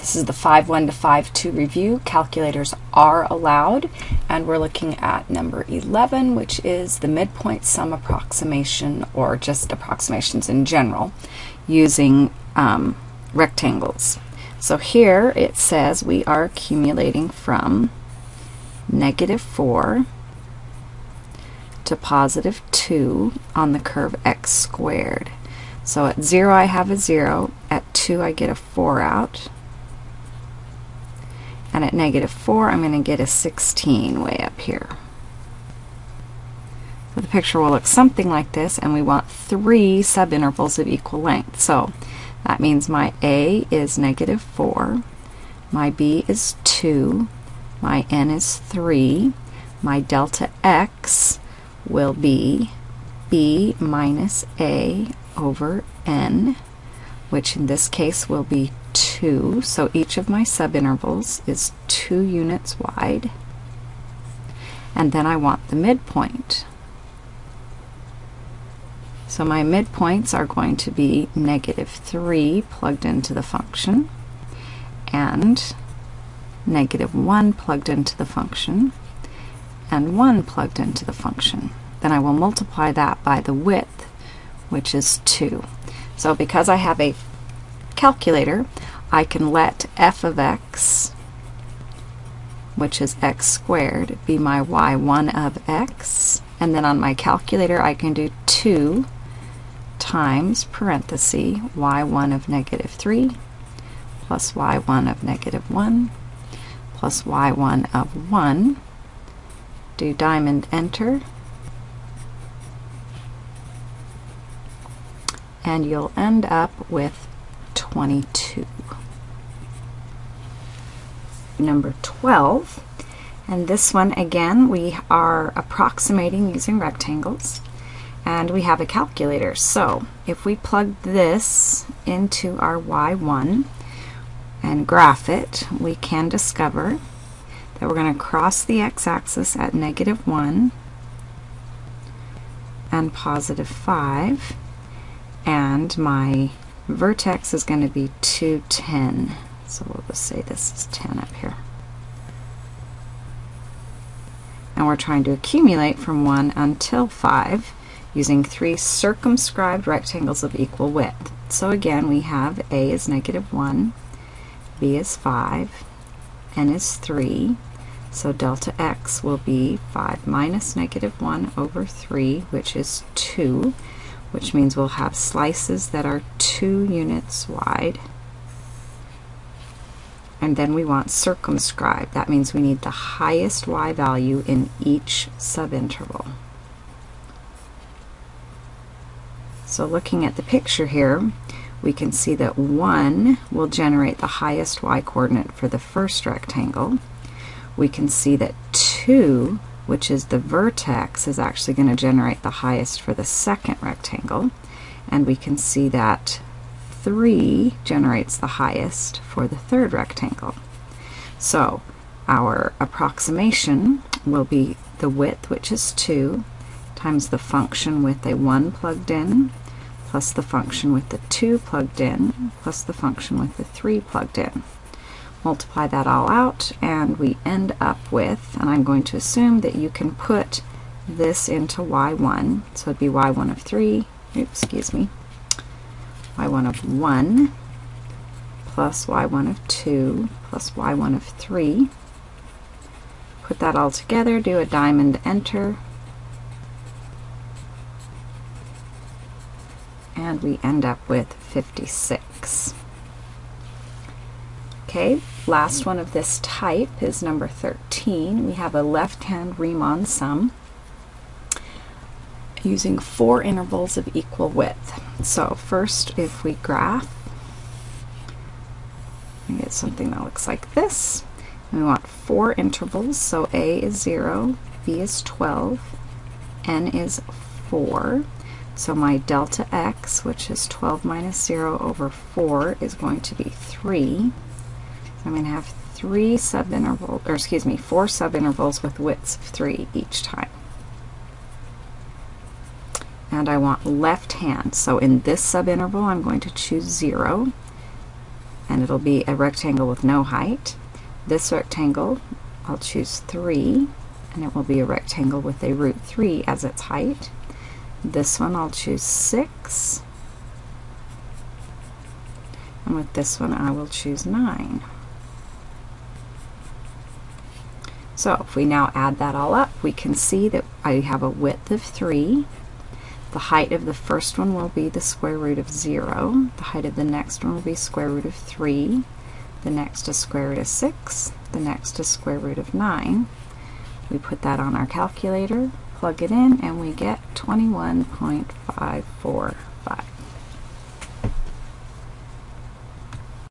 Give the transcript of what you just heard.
This is the 5.1 to 5.2 review. Calculators are allowed, and we're looking at number 11, which is the midpoint sum approximation, or just approximations in general, using rectangles. So here it says we are accumulating from -4 to +2 on the curve x squared. So at 0 I have a 0, at 2 I get a 4 out, and at -4 I'm going to get a 16 way up here. So the picture will look something like this, and we want 3 subintervals of equal length. So that means my A is -4, my B is 2, my N is 3, my delta X will be B minus A over N, which in this case will be 2. So each of my subintervals is 2 units wide. And then I want the midpoint. So my midpoints are going to be -3 plugged into the function, and -1 plugged into the function, and 1 plugged into the function. Then I will multiply that by the width, which is 2. So because I have a calculator, I can let f of x, which is x squared, be my y1 of x, and then on my calculator I can do 2 times parenthesis y1 of -3 plus y1 of -1 plus y1 of 1. Do diamond enter, and you'll end up with 22. Number 12, and this one again we are approximating using rectangles, and we have a calculator. So if we plug this into our y1 and graph it, we can discover that we're going to cross the x-axis at -1 and +5, and my vertex is going to be 2, 10. So we'll just say this is 10 up here. And we're trying to accumulate from 1 until 5 using 3 circumscribed rectangles of equal width. So again, we have A is -1, B is 5, N is 3, so delta X will be 5 minus -1 over 3, which is 2, which means we'll have slices that are 2 units wide. And then we want circumscribed. That means we need the highest y value in each subinterval. So looking at the picture here, we can see that 1 will generate the highest y coordinate for the first rectangle. We can see that 2, which is the vertex, is actually going to generate the highest for the second rectangle. And we can see that 3 generates the highest for the third rectangle. So our approximation will be the width, which is 2, times the function with a 1 plugged in, plus the function with the 2 plugged in, plus the function with the 3 plugged in. Multiply that all out, and we end up with, and I'm going to assume that you can put this into y1, so it'd be y1 of 3, excuse me, y1 of 1 plus y1 of 2 plus y1 of 3. Put that all together, do a diamond enter, and we end up with 56. Okay, last one of this type is number 13. We have a left-hand Riemann sum using 4 intervals of equal width. So first, if we graph, we get something that looks like this. And we want 4 intervals, so A is 0, B is 12, N is 4. So my delta X, which is 12 minus 0 over 4, is going to be 3. So I'm going to have 4 subintervals with widths of 3 each time. And I want left hand, so in this subinterval I'm going to choose 0, and it'll be a rectangle with no height. This rectangle, I'll choose 3, and it will be a rectangle with a root 3 as its height. This one I'll choose 6, and with this one I will choose 9. So if we now add that all up, we can see that I have a width of 3. The height of the first one will be the square root of 0. The height of the next one will be square root of 3. The next is square root of 6. The next is square root of 9. We put that on our calculator, plug it in, and we get 21.54.